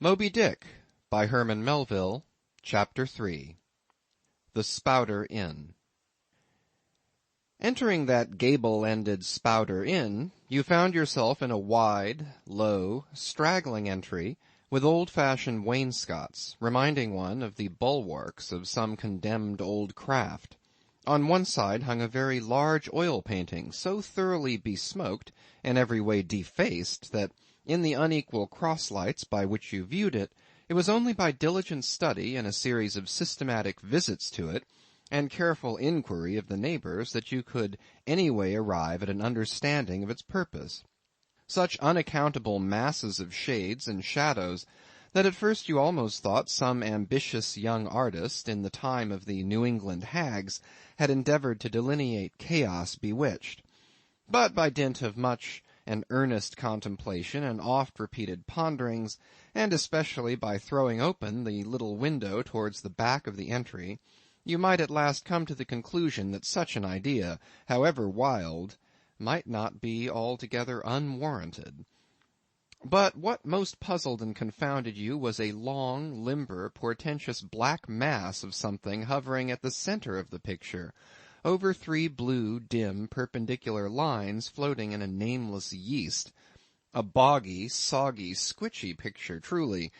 Moby Dick, by Herman Melville, Chapter 3. The Spouter Inn. Entering that gable-ended Spouter Inn, you found yourself in a wide, low, straggling entry, with old-fashioned wainscots, reminding one of the bulwarks of some condemned old craft. On one side hung a very large oil painting, so thoroughly besmoked, and every way defaced, that in the unequal cross-lights by which you viewed it, it was only by diligent study and a series of systematic visits to it, and careful inquiry of the neighbors, that you could any way arrive at an understanding of its purpose. Such unaccountable masses of shades and shadows, that at first you almost thought some ambitious young artist, in the time of the New England hags, had endeavored to delineate chaos bewitched. But by dint of much and earnest contemplation and oft-repeated ponderings, and especially by throwing open the little window towards the back of the entry, you might at last come to the conclusion that such an idea, however wild, might not be altogether unwarranted. But what most puzzled and confounded you was a long, limber, portentous black mass of something hovering at the centre of the picture, over three blue, dim, perpendicular lines floating in a nameless yeast. A boggy, soggy, squitchy picture, truly,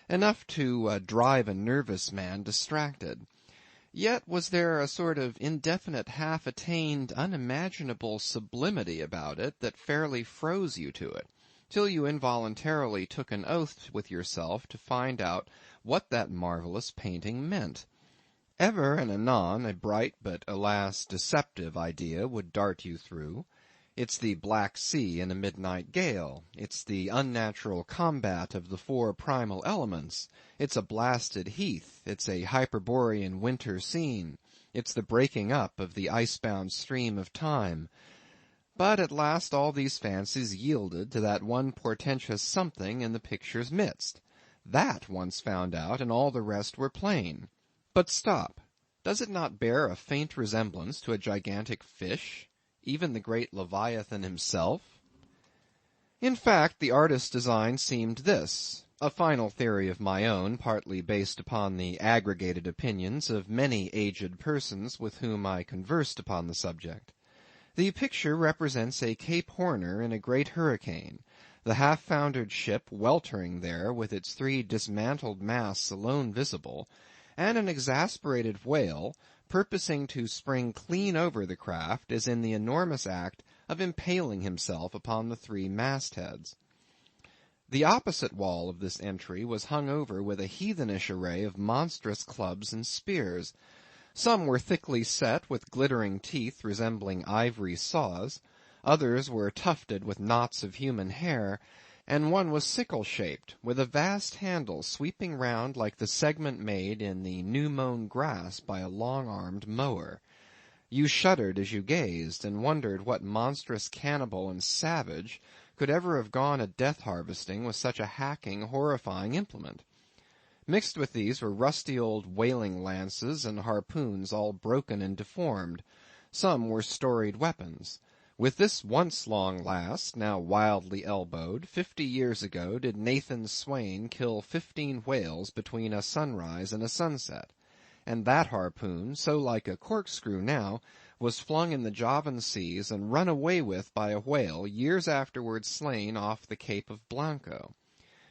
enough to drive a nervous man distracted. Yet was there a sort of indefinite, half-attained, unimaginable sublimity about it that fairly froze you to it, till you involuntarily took an oath with yourself to find out what that marvellous painting meant. Ever and anon a bright but, alas, deceptive idea would dart you through. It's the Black Sea in a midnight gale. It's the unnatural combat of the four primal elements. It's a blasted heath. It's a Hyperborean winter scene. It's the breaking up of the icebound stream of time. But at last all these fancies yielded to that one portentous something in the picture's midst. That once found out, and all the rest were plain. But stop, does it not bear a faint resemblance to a gigantic fish, even the great Leviathan himself? In fact, the artist's design seemed this, a final theory of my own, partly based upon the aggregated opinions of many aged persons with whom I conversed upon the subject. The picture represents a Cape Horner in a great hurricane, the half-foundered ship weltering there with its three dismantled masts alone visible, and an exasperated whale, purposing to spring clean over the craft, is in the enormous act of impaling himself upon the three mastheads. The opposite wall of this entry was hung over with a heathenish array of monstrous clubs and spears. Some were thickly set with glittering teeth resembling ivory saws, others were tufted with knots of human hair, and one was sickle-shaped, with a vast handle sweeping round like the segment made in the new-mown grass by a long-armed mower. You shuddered as you gazed, and wondered what monstrous cannibal and savage could ever have gone a death-harvesting with such a hacking, horrifying implement. Mixed with these were rusty old whaling lances and harpoons all broken and deformed. Some were storied weapons. With this once long last, now wildly elbowed, 50 years ago did Nathan Swain kill 15 whales between a sunrise and a sunset, and that harpoon, so like a corkscrew now, was flung in the Javan seas and run away with by a whale years afterwards slain off the Cape of Blanco.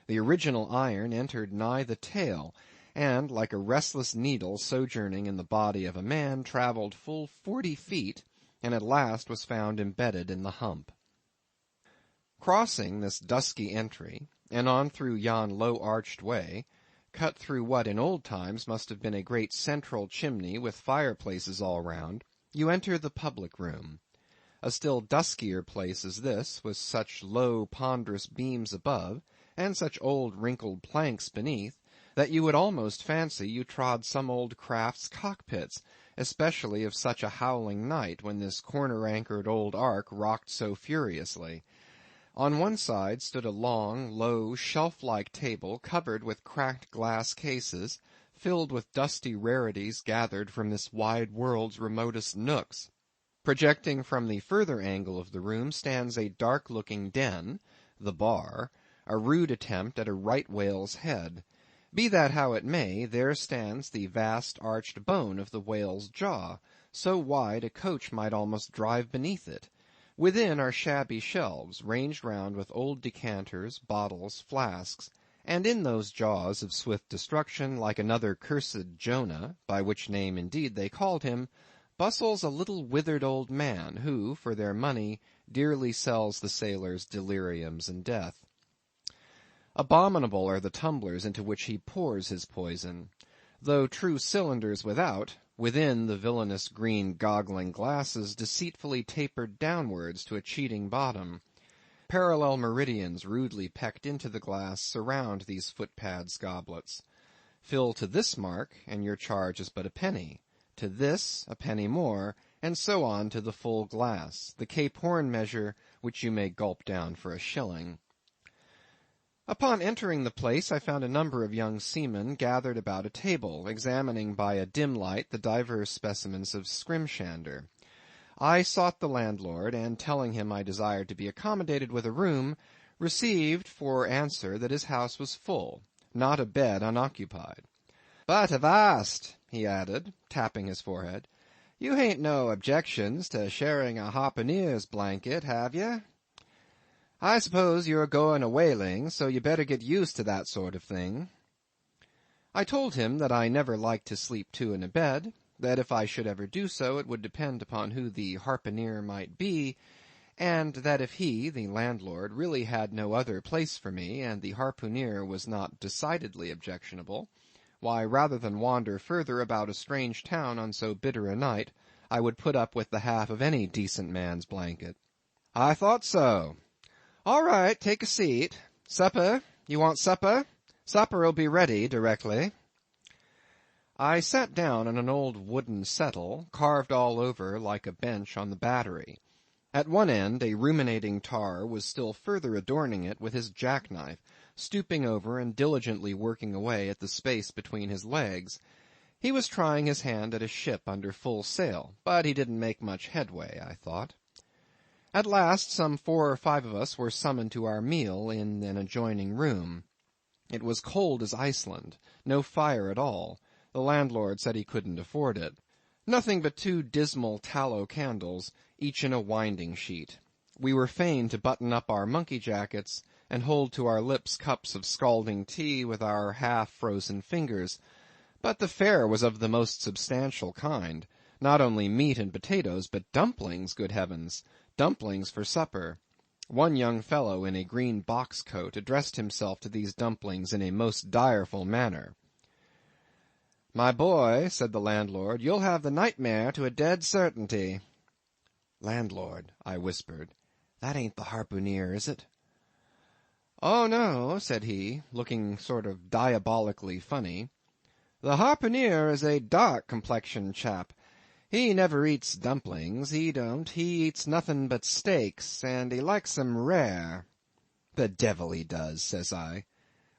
The original iron entered nigh the tail, and, like a restless needle sojourning in the body of a man, travelled full 40 feet, and at last was found embedded in the hump. Crossing this dusky entry, and on through yon low-arched way, cut through what in old times must have been a great central chimney with fireplaces all round, you enter the public room. A still duskier place is this, with such low, ponderous beams above, and such old wrinkled planks beneath, that you would almost fancy you trod some old craft's cockpits, especially of such a howling night, when this corner-anchored old ark rocked so furiously. On one side stood a long, low, shelf-like table covered with cracked glass cases, filled with dusty rarities gathered from this wide world's remotest nooks. Projecting from the further angle of the room stands a dark-looking den, the bar, a rude attempt at a right whale's head. Be that how it may, there stands the vast arched bone of the whale's jaw, so wide a coach might almost drive beneath it. Within are shabby shelves, ranged round with old decanters, bottles, flasks, and in those jaws of swift destruction, like another cursed Jonah, by which name indeed they called him, bustles a little withered old man, who, for their money, dearly sells the sailors deliriums and death. Abominable are the tumblers into which he pours his poison. Though true cylinders without, within the villainous green goggling glasses deceitfully tapered downwards to a cheating bottom. Parallel meridians rudely pecked into the glass surround these footpads goblets. Fill to this mark, and your charge is but a penny. To this, a penny more, and so on to the full glass, the Cape Horn measure, which you may gulp down for a shilling. Upon entering the place, I found a number of young seamen gathered about a table, examining by a dim light the divers specimens of scrimshander. I sought the landlord, and telling him I desired to be accommodated with a room, received for answer that his house was full, not a bed unoccupied. "But avast," he added, tapping his forehead, "you hain't no objections to sharing a harpooneer's blanket, have ye? I suppose you're going a whaling, so you better get used to that sort of thing." I told him that I never liked to sleep two in a bed, that if I should ever do so it would depend upon who the harpooneer might be, and that if he, the landlord, really had no other place for me, and the harpooneer was not decidedly objectionable, why, rather than wander further about a strange town on so bitter a night, I would put up with the half of any decent man's blanket. "I thought so. All right, take a seat. Supper? You want supper? Supper'll be ready directly." I sat down on an old wooden settle, carved all over like a bench on the battery. At one end a ruminating tar was still further adorning it with his jackknife, stooping over and diligently working away at the space between his legs. He was trying his hand at a ship under full sail, but he didn't make much headway, I thought. At last some 4 or 5 of us were summoned to our meal in an adjoining room. It was cold as Iceland, no fire at all. The landlord said he couldn't afford it. Nothing but 2 dismal tallow candles, each in a winding sheet. We were fain to button up our monkey jackets and hold to our lips cups of scalding tea with our half-frozen fingers. But the fare was of the most substantial kind. Not only meat and potatoes, but dumplings, good heavens! Dumplings for supper. One young fellow in a green box coat addressed himself to these dumplings in a most direful manner. "My boy," said the landlord, "you'll have the nightmare to a dead certainty." "Landlord," I whispered, "that ain't the harpooneer, is it?" "Oh no," said he, looking sort of diabolically funny. "The harpooneer is a dark-complexioned chap. He never eats dumplings, he don't. He eats nothing but steaks, and he likes 'em rare." "The devil he does," says I.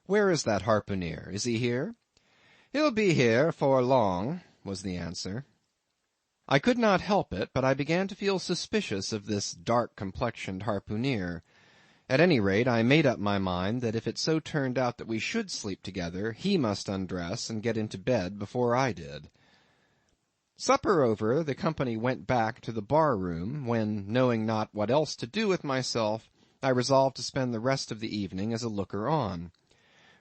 "Where is that harpooneer? Is he here?" "He'll be here 'fore long," was the answer. I could not help it, but I began to feel suspicious of this dark-complexioned harpooneer. At any rate, I made up my mind that if it so turned out that we should sleep together, he must undress and get into bed before I did. Supper over, the company went back to the bar-room, when, knowing not what else to do with myself, I resolved to spend the rest of the evening as a looker-on.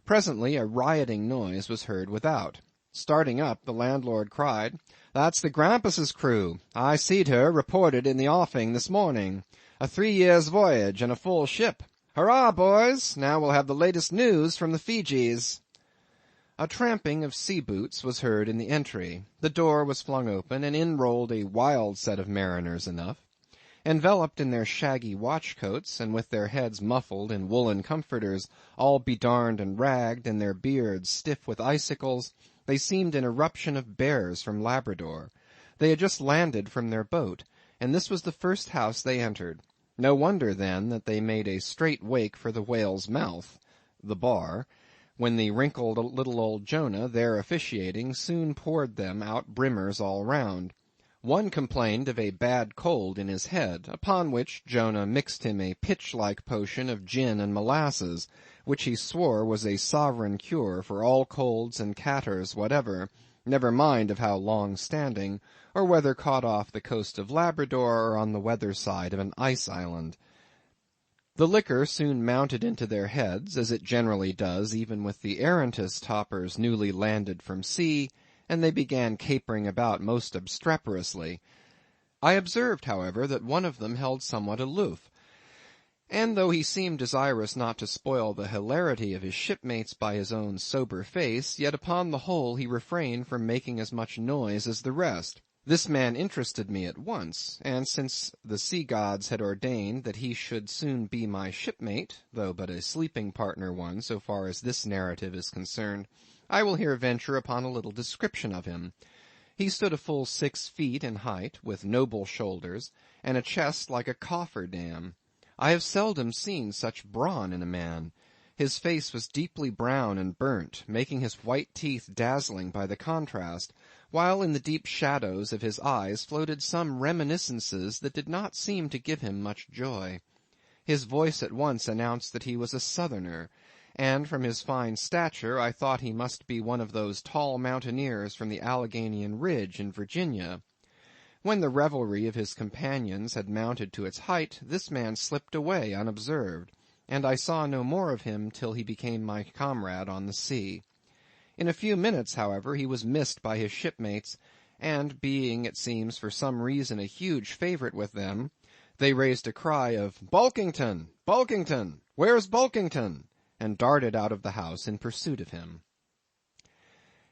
Presently a rioting noise was heard without. Starting up, the landlord cried, "That's the Grampus's crew. I seed her reported in the offing this morning. A 3 years' voyage and a full ship. Hurrah, boys! Now we'll have the latest news from the Fijis." A tramping of sea-boots was heard in the entry. The door was flung open, and in rolled a wild set of mariners enough. Enveloped in their shaggy watch-coats, and with their heads muffled in woolen comforters, all bedarned and ragged, and their beards stiff with icicles, they seemed an eruption of bears from Labrador. They had just landed from their boat, and this was the first house they entered. No wonder, then, that they made a straight wake for the whale's mouth, the bar, when the wrinkled little old Jonah, there officiating, soon poured them out brimmers all round. One complained of a bad cold in his head, upon which Jonah mixed him a pitch-like potion of gin and molasses, which he swore was a sovereign cure for all colds and catarrhs whatever, never mind of how long-standing, or whether caught off the coast of Labrador or on the weather side of an ice island. The liquor soon mounted into their heads, as it generally does even with the arrantest hoppers newly landed from sea, and they began capering about most obstreperously. I observed, however, that one of them held somewhat aloof, and though he seemed desirous not to spoil the hilarity of his shipmates by his own sober face, yet upon the whole he refrained from making as much noise as the rest. This man interested me at once, and since the sea gods had ordained that he should soon be my shipmate, though but a sleeping partner one so far as this narrative is concerned, I will here venture upon a little description of him. He stood a full 6 feet in height, with noble shoulders, and a chest like a coffer-dam. I have seldom seen such brawn in a man. His face was deeply brown and burnt, making his white teeth dazzling by the contrast, while in the deep shadows of his eyes floated some reminiscences that did not seem to give him much joy. His voice at once announced that he was a Southerner, and from his fine stature I thought he must be one of those tall mountaineers from the Alleghanian Ridge in Virginia. When the revelry of his companions had mounted to its height, this man slipped away unobserved, and I saw no more of him till he became my comrade on the sea. In a few minutes, however, he was missed by his shipmates, and being, it seems, for some reason a huge favourite with them, they raised a cry of "Bulkington! Bulkington! Where's Bulkington?" and darted out of the house in pursuit of him.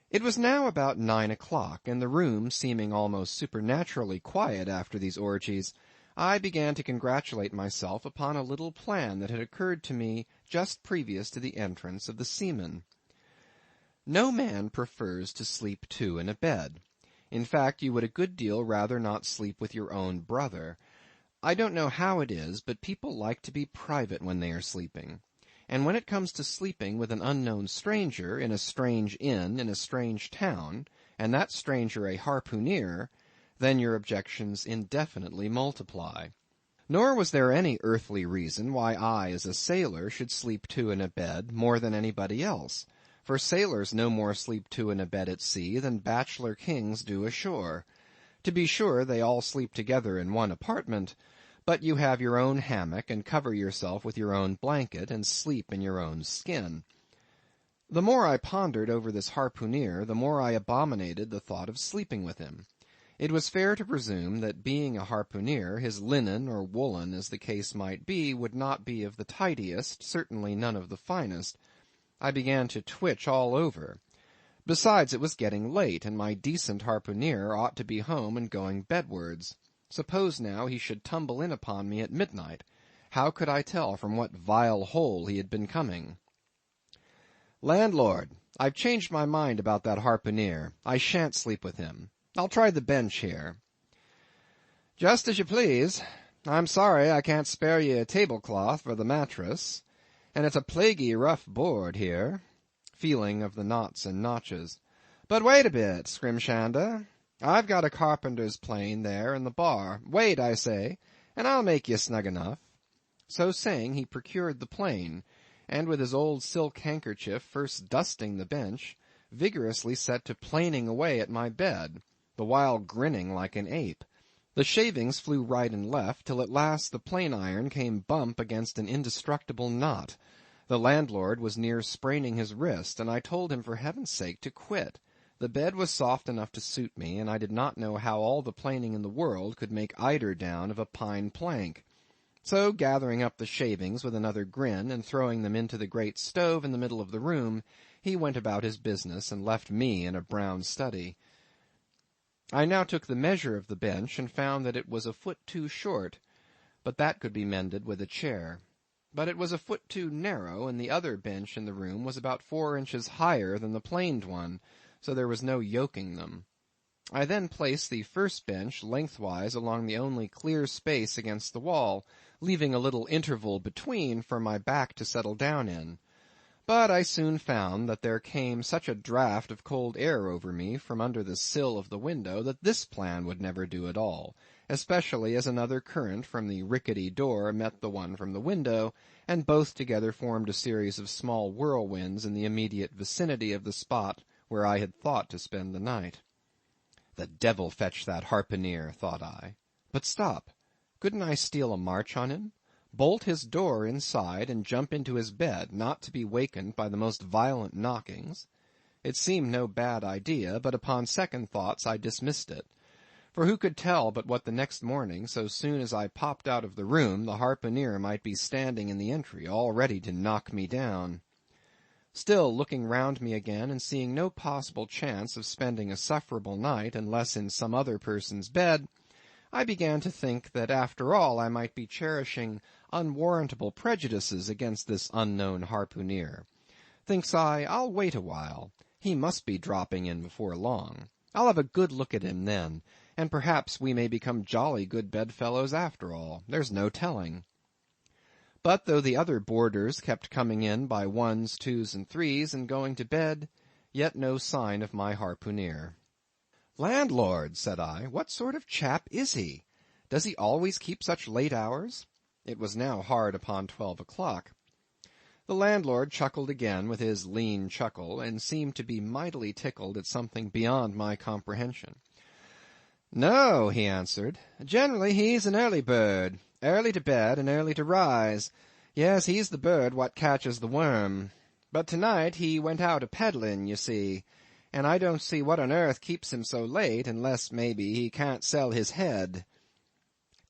It was now about 9 o'clock, and the room seeming almost supernaturally quiet after these orgies, I began to congratulate myself upon a little plan that had occurred to me just previous to the entrance of the seamen. No man prefers to sleep two in a bed. In fact, you would a good deal rather not sleep with your own brother. I don't know how it is, but people like to be private when they are sleeping. And when it comes to sleeping with an unknown stranger, in a strange inn, in a strange town, and that stranger a harpooneer, then your objections indefinitely multiply. Nor was there any earthly reason why I, as a sailor, should sleep two in a bed more than anybody else, for sailors no more sleep two in a bed at sea than bachelor kings do ashore. To be sure, they all sleep together in one apartment, but you have your own hammock, and cover yourself with your own blanket, and sleep in your own skin. The more I pondered over this harpooneer, the more I abominated the thought of sleeping with him. It was fair to presume that being a harpooneer, his linen or woolen, as the case might be, would not be of the tidiest, certainly none of the finest. I began to twitch all over. Besides, it was getting late, and my decent harpooneer ought to be home and going bedwards. Suppose now he should tumble in upon me at midnight. How could I tell from what vile hole he had been coming? "Landlord, I've changed my mind about that harpooneer. I shan't sleep with him. I'll try the bench here." "Just as you please. I'm sorry I can't spare ye a tablecloth for the mattress, and it's a plaguey rough board here," feeling of the knots and notches. "But wait a bit, Scrimshanda. I've got a carpenter's plane there in the bar. Wait, I say, and I'll make ye snug enough." So saying, he procured the plane, and with his old silk handkerchief first dusting the bench, vigorously set to planing away at my bed, the while grinning like an ape. The shavings flew right and left, till at last the plane iron came bump against an indestructible knot. The landlord was near spraining his wrist, and I told him for heaven's sake to quit. The bed was soft enough to suit me, and I did not know how all the planing in the world could make eider down of a pine plank. So gathering up the shavings with another grin, and throwing them into the great stove in the middle of the room, he went about his business, and left me in a brown study. I now took the measure of the bench, and found that it was a foot too short, but that could be mended with a chair. But it was a foot too narrow, and the other bench in the room was about 4 inches higher than the planed one, so there was no yoking them. I then placed the first bench lengthwise along the only clear space against the wall, leaving a little interval between for my back to settle down in. But I soon found that there came such a draught of cold air over me from under the sill of the window that this plan would never do at all, especially as another current from the rickety door met the one from the window, and both together formed a series of small whirlwinds in the immediate vicinity of the spot where I had thought to spend the night. The devil fetch that harpooneer, thought I. But stop, couldn't I steal a march on him? Bolt his door inside and jump into his bed, not to be wakened by the most violent knockings? It seemed no bad idea, but upon second thoughts I dismissed it. For who could tell but what the next morning, so soon as I popped out of the room, the harpooneer might be standing in the entry, all ready to knock me down. Still, looking round me again, and seeing no possible chance of spending a sufferable night unless in some other person's bed, I began to think that after all I might be cherishing unwarrantable prejudices against this unknown harpooneer. Thinks I, I'll wait a while. He must be dropping in before long. I'll have a good look at him then, and perhaps we may become jolly good bedfellows after all. There's no telling. But though the other boarders kept coming in by ones, twos, and threes, and going to bed, yet no sign of my harpooneer. "Landlord," said I, "what sort of chap is he? Does he always keep such late hours?" It was now hard upon 12 o'clock. The landlord chuckled again with his lean chuckle, and seemed to be mightily tickled at something beyond my comprehension. "No," he answered, "generally he's an early bird, early to bed and early to rise. Yes, he's the bird what catches the worm. But to-night he went out a-peddling, you see, and I don't see what on earth keeps him so late, unless, maybe, he can't sell his head."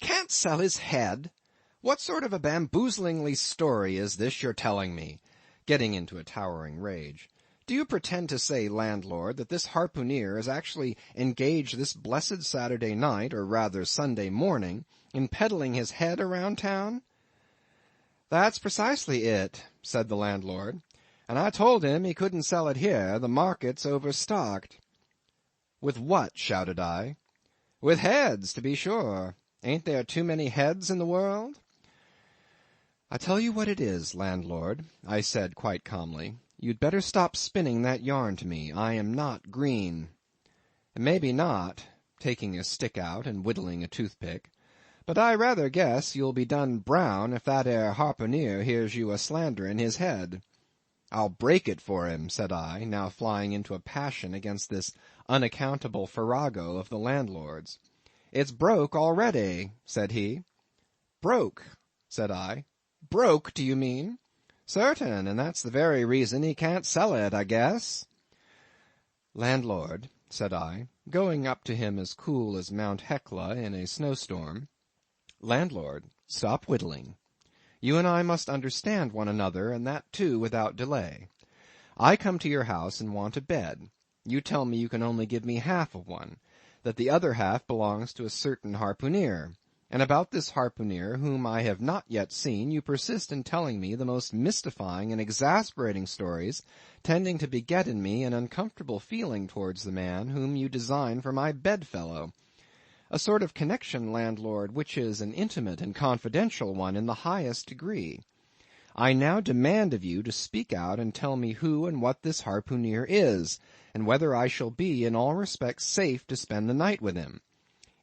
"Can't sell his head? What sort of a bamboozlingly story is this you're telling me?" getting into a towering rage. "Do you pretend to say, landlord, that this harpooneer is actually engaged this blessed Saturday night, or rather Sunday morning, in peddling his head around town?" "That's precisely it," said the landlord. "And I told him he couldn't sell it here, the market's overstocked." "With what?" shouted I. "With heads, to be sure. Ain't there too many heads in the world?" "I tell you what it is, landlord," I said quite calmly. "You'd better stop spinning that yarn to me. I am not green." "Maybe not," taking a stick out and whittling a toothpick, "but I rather guess you'll be done brown if that 'ere harpooneer hears you a-slandering his head." "I'll break it for him," said I, now flying into a passion against this unaccountable farrago of the landlord's. "It's broke already," said he. "Broke," said I. "Broke, do you mean?" "Certain, and that's the very reason he can't sell it, I guess." "Landlord," said I, going up to him as cool as Mount Hecla in a snowstorm, "landlord, stop whittling. You and I must understand one another, and that too without delay. I come to your house and want a bed. You tell me you can only give me half of one, that the other half belongs to a certain harpooneer. And about this harpooneer, whom I have not yet seen, you persist in telling me the most mystifying and exasperating stories, tending to beget in me an uncomfortable feeling towards the man whom you design for my bedfellow. A sort of connection, landlord, which is an intimate and confidential one in the highest degree. I now demand of you to speak out and tell me who and what this harpooneer is, and whether I shall be in all respects safe to spend the night with him.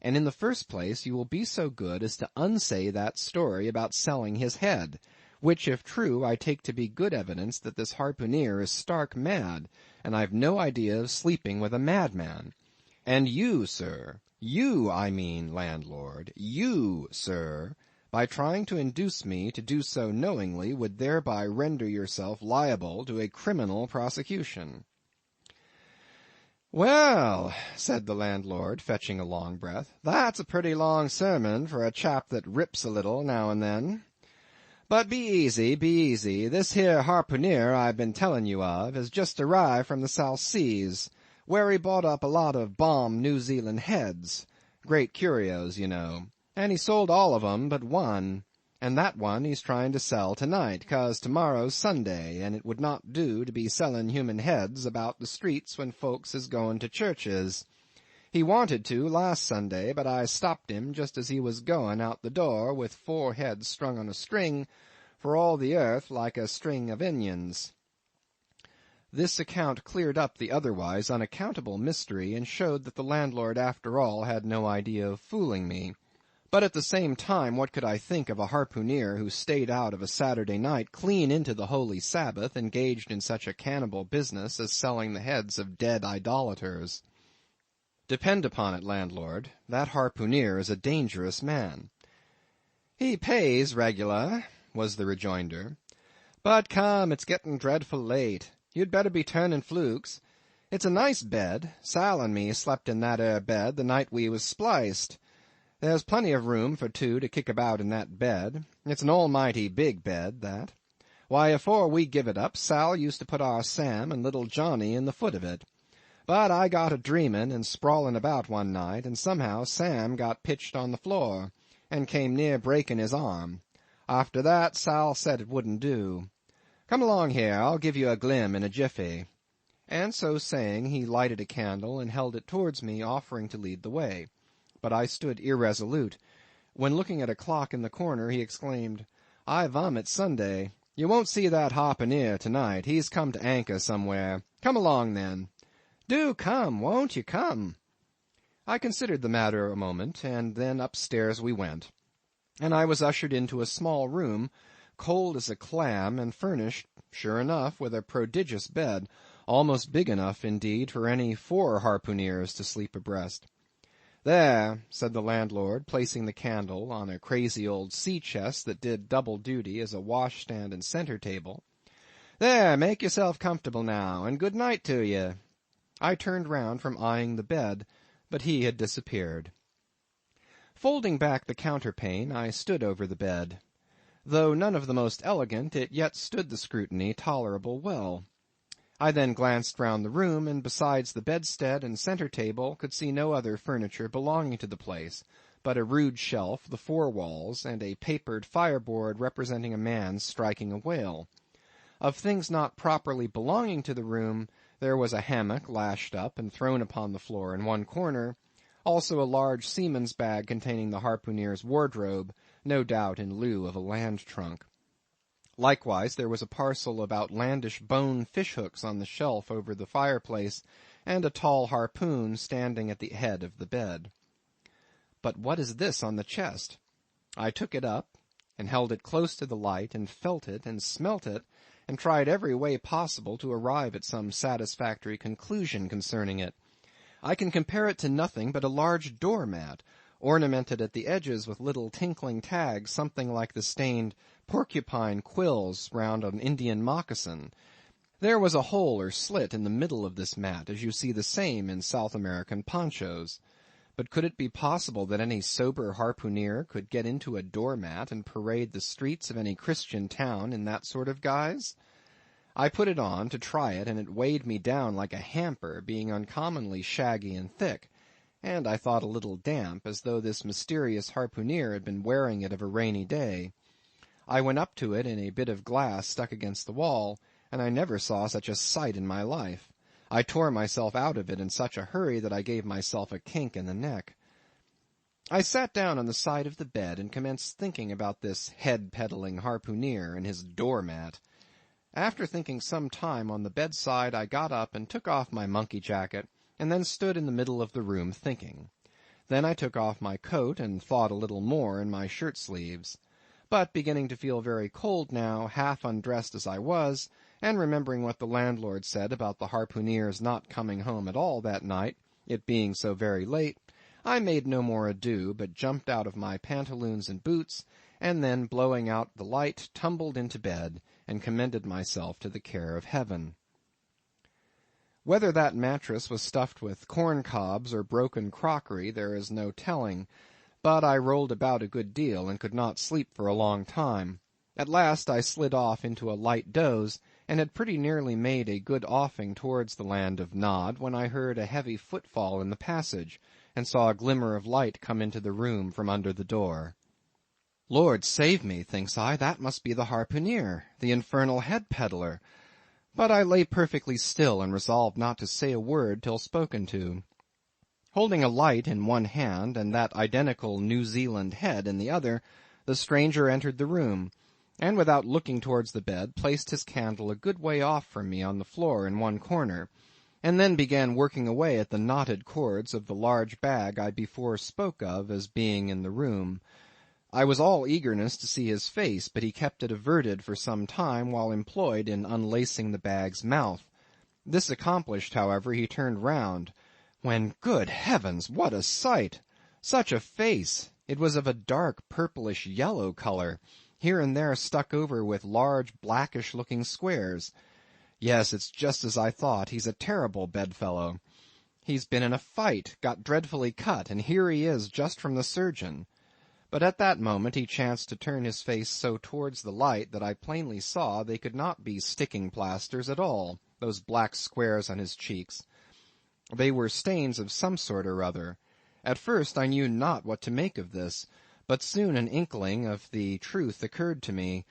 And in the first place, you will be so good as to unsay that story about selling his head, which, if true, I take to be good evidence that this harpooneer is stark mad, and I've no idea of sleeping with a madman. And you, sir, you, I mean, landlord, you, sir, by trying to induce me to do so knowingly, would thereby render yourself liable to a criminal prosecution." "Well," said the landlord, fetching a long breath, "that's a pretty long sermon for a chap that rips a little now and then. But be easy, be easy. This here harpooneer I've been telling you of has just arrived from the South Seas, where he bought up a lot of bomb New Zealand heads, great curios, you know, and he sold all of 'em but one, and that one he's trying to sell to-night, 'cause tomorrow's Sunday, and it would not do to be selling human heads about the streets when folks is going to churches. He wanted to last Sunday, but I stopped him just as he was going out the door with 4 heads strung on a string, for all the earth like a string of onions. This account cleared up the otherwise unaccountable mystery, and showed that the landlord after all had no idea of fooling me. But at the same time, what could I think of a harpooneer who stayed out of a Saturday night clean into the holy Sabbath, engaged in such a cannibal business as selling the heads of dead idolaters? Depend upon it, landlord, that harpooneer is a dangerous man. He pays regular, was the rejoinder. But come, it's getting dreadful late. You'd better be turning flukes. It's a nice bed. Sal and me slept in that 'ere bed the night we was spliced. There's plenty of room for two to kick about in that bed. It's an almighty big bed, that. Why, afore we give it up, Sal used to put our Sam and little Johnny in the foot of it. But I got a-dreamin' and sprawlin' about one night, and somehow Sam got pitched on the floor, and came near breaking his arm. After that, Sal said it wouldn't do. Come along here, I'll give you a glim in a jiffy. And so saying, he lighted a candle and held it towards me, offering to lead the way. But I stood irresolute, when looking at a clock in the corner, he exclaimed, I vomit Sunday. You won't see that harpooneer tonight. He's come to anchor somewhere. Come along, then. Do come, won't you come? I considered the matter a moment, and then upstairs we went, and I was ushered into a small room, cold as a clam, and furnished, sure enough, with a prodigious bed, almost big enough, indeed, for any 4 harpooneers to sleep abreast. There, said the landlord, placing the candle on a crazy old sea-chest that did double duty as a wash-stand and centre-table. There, make yourself comfortable now, and good night to you. I turned round from eyeing the bed, but he had disappeared. Folding back the counterpane, I stood over the bed. Though none of the most elegant, it yet stood the scrutiny tolerable well. I then glanced round the room, and besides the bedstead and centre-table, could see no other furniture belonging to the place, but a rude shelf, the 4 walls, and a papered fireboard representing a man striking a whale. Of things not properly belonging to the room, there was a hammock lashed up and thrown upon the floor in one corner, also a large seaman's bag containing the harpooneer's wardrobe, no doubt in lieu of a land trunk. Likewise there was a parcel of outlandish bone fish-hooks on the shelf over the fireplace, and a tall harpoon standing at the head of the bed. But what is this on the chest? I took it up, and held it close to the light, and felt it, and smelt it, and tried every way possible to arrive at some satisfactory conclusion concerning it. I can compare it to nothing but a large door-mat, ornamented at the edges with little tinkling tags, something like the stained porcupine quills round an Indian moccasin. There was a hole or slit in the middle of this mat, as you see the same in South American ponchos. But could it be possible that any sober harpooneer could get into a door-mat and parade the streets of any Christian town in that sort of guise? I put it on to try it, and it weighed me down like a hamper, being uncommonly shaggy and thick, and I thought a little damp, as though this mysterious harpooneer had been wearing it of a rainy day. I went up to it in a bit of glass stuck against the wall, and I never saw such a sight in my life. I tore myself out of it in such a hurry that I gave myself a kink in the neck. I sat down on the side of the bed and commenced thinking about this head-peddling harpooneer and his door-mat. After thinking some time on the bedside, I got up and took off my monkey jacket, and then stood in the middle of the room thinking. Then I took off my coat and thought a little more in my shirt-sleeves. But beginning to feel very cold now, half undressed as I was, and remembering what the landlord said about the harpooneer's not coming home at all that night, it being so very late, I made no more ado, but jumped out of my pantaloons and boots, and then, blowing out the light, tumbled into bed, and commended myself to the care of heaven. Whether that mattress was stuffed with corn-cobs or broken crockery, there is no telling, but I rolled about a good deal, and could not sleep for a long time. At last I slid off into a light doze, and had pretty nearly made a good offing towards the land of Nod, when I heard a heavy footfall in the passage, and saw a glimmer of light come into the room from under the door. Lord save me, thinks I, that must be the harpooneer, the infernal head-peddler. But I lay perfectly still, and resolved not to say a word till spoken to. Holding a light in one hand, and that identical New Zealand head in the other, the stranger entered the room, and without looking towards the bed, placed his candle a good way off from me on the floor in one corner, and then began working away at the knotted cords of the large bag I before spoke of as being in the room. I was all eagerness to see his face, but he kept it averted for some time while employed in unlacing the bag's mouth. This accomplished, however, he turned round, when, good heavens, what a sight! Such a face! It was of a dark purplish yellow colour, here and there stuck over with large blackish-looking squares. Yes, it's just as I thought. He's a terrible bedfellow. He's been in a fight, got dreadfully cut, and here he is just from the surgeon. But at that moment he chanced to turn his face so towards the light that I plainly saw they could not be sticking plasters at all, those black squares on his cheeks. They were stains of some sort or other. At first I knew not what to make of this, but soon an inkling of the truth occurred to me.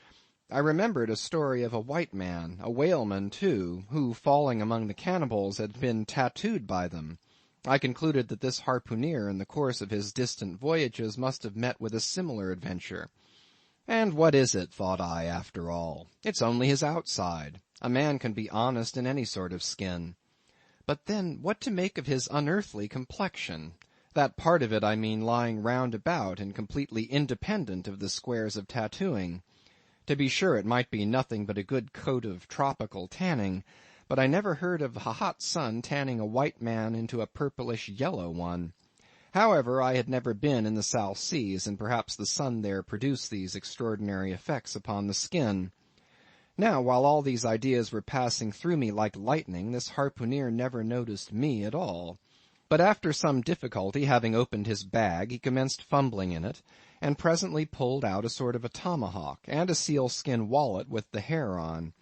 I remembered a story of a white man, a whaleman too, who, falling among the cannibals, had been tattooed by them. I concluded that this harpooneer in the course of his distant voyages must have met with a similar adventure. And what is it, thought I, after all? It's only his outside. A man can be honest in any sort of skin. But then, what to make of his unearthly complexion? That part of it, I mean, lying round about and completely independent of the squares of tattooing. To be sure, it might be nothing but a good coat of tropical tanning, but I never heard of a hot sun tanning a white man into a purplish yellow one. However, I had never been in the South Seas, and perhaps the sun there produced these extraordinary effects upon the skin. Now, while all these ideas were passing through me like lightning, this harpooneer never noticed me at all. But after some difficulty, having opened his bag, he commenced fumbling in it, and presently pulled out a sort of a tomahawk, and a sealskin wallet with the hair on.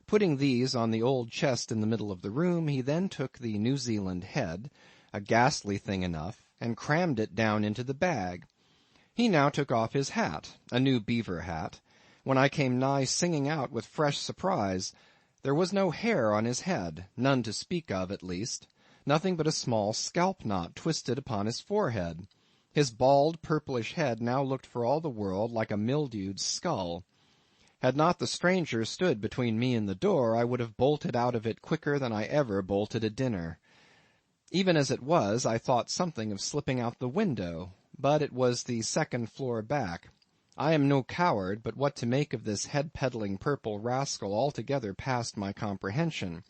Putting these on the old chest in the middle of the room, he then took the New Zealand head, a ghastly thing enough, and crammed it down into the bag. He now took off his hat, a new beaver hat, when I came nigh singing out with fresh surprise. There was no hair on his head, none to speak of at least, nothing but a small scalp knot twisted upon his forehead. His bald purplish head now looked for all the world like a mildewed skull. Had not the stranger stood between me and the door, I would have bolted out of it quicker than I ever bolted a dinner. Even as it was, I thought something of slipping out the window, but it was the second floor back. I am no coward, but what to make of this head-peddling purple rascal altogether passed my comprehension.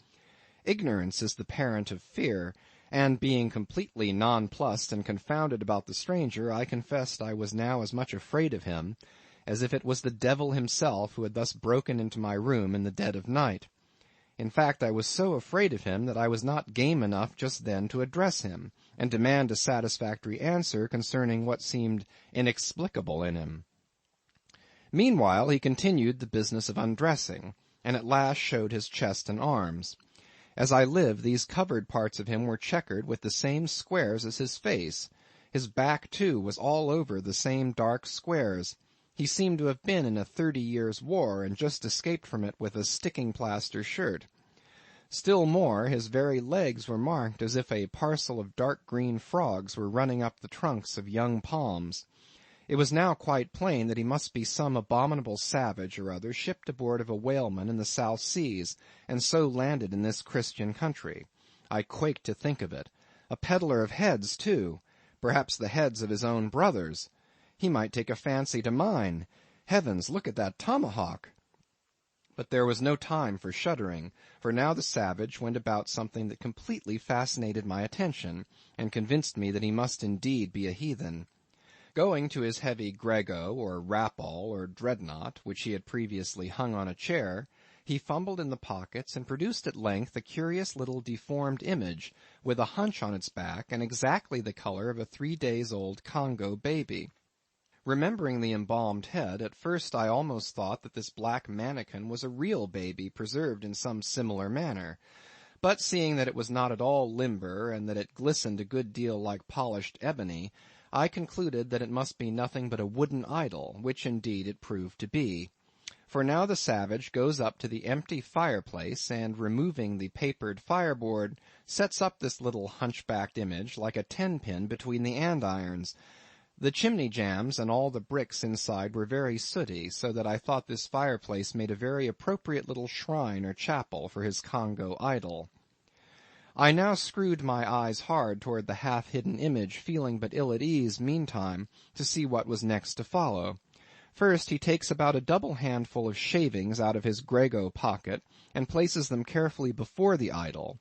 Ignorance is the parent of fear, and being completely nonplussed and confounded about the stranger, I confessed I was now as much afraid of him as if it was the devil himself who had thus broken into my room in the dead of night. In fact, I was so afraid of him that I was not game enough just then to address him, and demand a satisfactory answer concerning what seemed inexplicable in him. Meanwhile he continued the business of undressing, and at last showed his chest and arms. As I live, these covered parts of him were checkered with the same squares as his face. His back, too, was all over the same dark squares. He seemed to have been in a 30 years' war, and just escaped from it with a sticking-plaster shirt. Still more, his very legs were marked as if a parcel of dark green frogs were running up the trunks of young palms. It was now quite plain that he must be some abominable savage or other shipped aboard of a whaleman in the South Seas, and so landed in this Christian country. I quaked to think of it. A peddler of heads, too. Perhaps the heads of his own brothers. He might take a fancy to mine. Heavens, look at that tomahawk! But there was no time for shuddering, for now the savage went about something that completely fascinated my attention, and convinced me that he must indeed be a heathen. Going to his heavy grego, or rapal, or dreadnought, which he had previously hung on a chair, he fumbled in the pockets and produced at length a curious little deformed image, with a hunch on its back, and exactly the colour of a 3-days-old Congo baby. Remembering the embalmed head, at first I almost thought that this black mannikin was a real baby preserved in some similar manner. But seeing that it was not at all limber, and that it glistened a good deal like polished ebony, I concluded that it must be nothing but a wooden idol, which indeed it proved to be. For now the savage goes up to the empty fireplace, and removing the papered fireboard, sets up this little hunchbacked image like a 10-pin between the andirons. The chimney jambs and all the bricks inside were very sooty, so that I thought this fireplace made a very appropriate little shrine or chapel for his Congo idol. I now screwed my eyes hard toward the half-hidden image, feeling but ill at ease, meantime, to see what was next to follow. First he takes about a double handful of shavings out of his grego pocket, and places them carefully before the idol.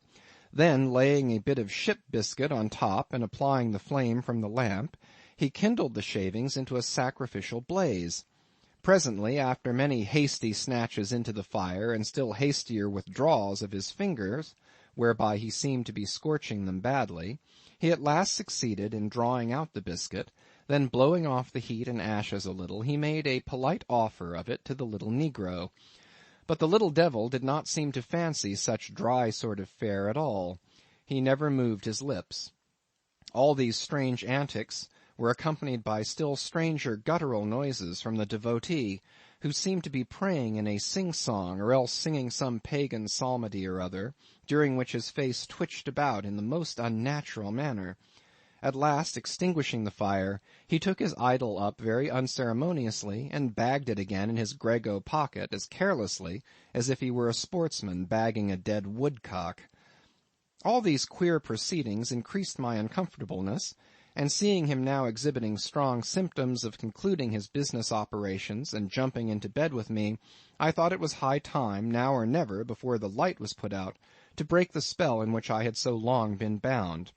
Then, laying a bit of ship biscuit on top, and applying the flame from the lamp, he kindled the shavings into a sacrificial blaze. Presently, after many hasty snatches into the fire, and still hastier withdrawals of his fingers, whereby he seemed to be scorching them badly, he at last succeeded in drawing out the biscuit. Then, blowing off the heat and ashes a little, he made a polite offer of it to the little negro. But the little devil did not seem to fancy such dry sort of fare at all. He never moved his lips. All these strange antics were accompanied by still stranger guttural noises from the devotee, who seemed to be praying in a sing-song, or else singing some pagan psalmody or other, during which his face twitched about in the most unnatural manner. At last, extinguishing the fire, he took his idol up very unceremoniously, and bagged it again in his grego pocket as carelessly as if he were a sportsman bagging a dead woodcock. All these queer proceedings increased my uncomfortableness, and seeing him now exhibiting strong symptoms of concluding his business operations and jumping into bed with me, I thought it was high time, now or never, before the light was put out, to break the spell in which I had so long been bound.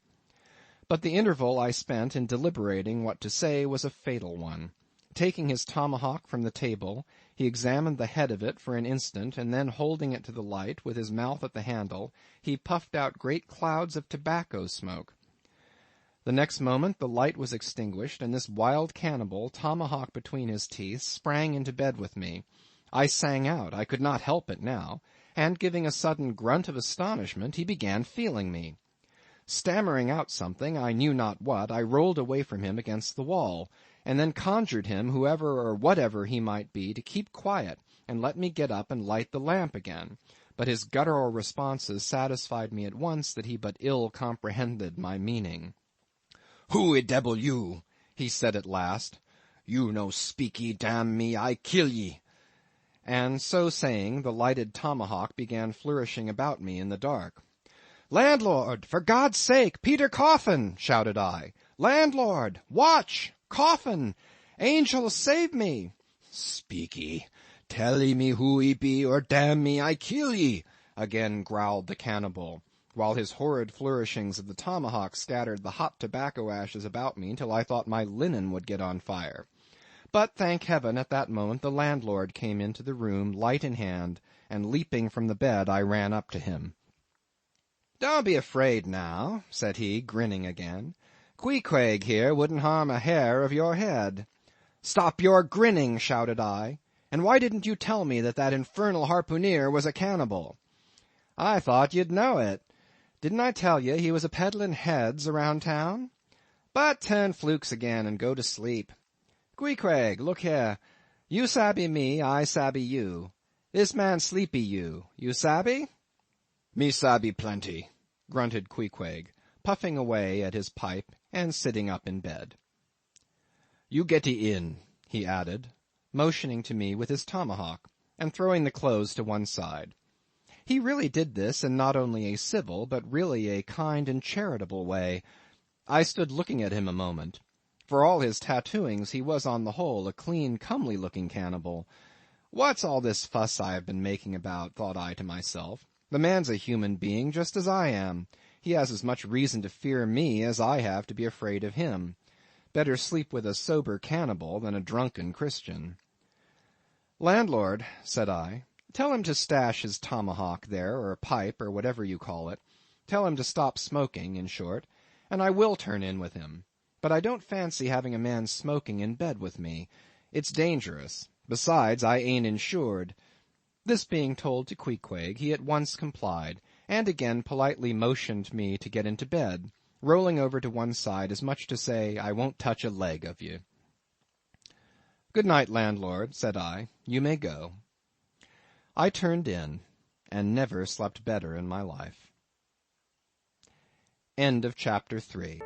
But the interval I spent in deliberating what to say was a fatal one. Taking his tomahawk from the table, he examined the head of it for an instant, and then holding it to the light, with his mouth at the handle, he puffed out great clouds of tobacco smoke. The next moment the light was extinguished, and this wild cannibal, tomahawk between his teeth, sprang into bed with me. I sang out, I could not help it now, and giving a sudden grunt of astonishment, he began feeling me. Stammering out something, I knew not what, I rolled away from him against the wall, and then conjured him, whoever or whatever he might be, to keep quiet, and let me get up and light the lamp again. But his guttural responses satisfied me at once that he but ill comprehended my meaning. "Who devil you?" he said at last. "You no speak ye, damn me, I kill ye." And so saying, the lighted tomahawk began flourishing about me in the dark. "Landlord, for God's sake, Peter Coffin!" shouted I. "Landlord! Watch! Coffin! Angel, save me!" "Speak ye! Tell ye me who ye be, or damn me, I kill ye!" again growled the cannibal, while his horrid flourishings of the tomahawk scattered the hot tobacco ashes about me till I thought my linen would get on fire. But, thank heaven, at that moment the landlord came into the room, light in hand, and leaping from the bed I ran up to him. "Don't be afraid now," said he, grinning again. "Queequeg here wouldn't harm a hair of your head." "Stop your grinning," shouted I. "And why didn't you tell me that infernal harpooneer was a cannibal?" "I thought you'd know it. Didn't I tell you he was a peddling heads around town? But turn flukes again and go to sleep. Queequeg, look here. You sabby me, I sabby you. This man sleepy you sabby?" "Me sabby plenty," grunted Queequeg, puffing away at his pipe and sitting up in bed. "You getty in," he added, motioning to me with his tomahawk, and throwing the clothes to one side. He really did this in not only a civil, but really a kind and charitable way. I stood looking at him a moment. For all his tattooings, he was on the whole a clean, comely-looking cannibal. What's all this fuss I have been making about, thought I to myself. The man's a human being just as I am. He has as much reason to fear me as I have to be afraid of him. Better sleep with a sober cannibal than a drunken Christian. "Landlord," said I, "tell him to stash his tomahawk there, or pipe, or whatever you call it. Tell him to stop smoking, in short, and I will turn in with him. But I don't fancy having a man smoking in bed with me. It's dangerous. Besides, I ain't insured." This being told to Queequeg, he at once complied, and again politely motioned me to get into bed, rolling over to one side as much to say, "I won't touch a leg of you." "Good night, landlord," said I. "You may go." I turned in, and never slept better in my life. End of chapter 3.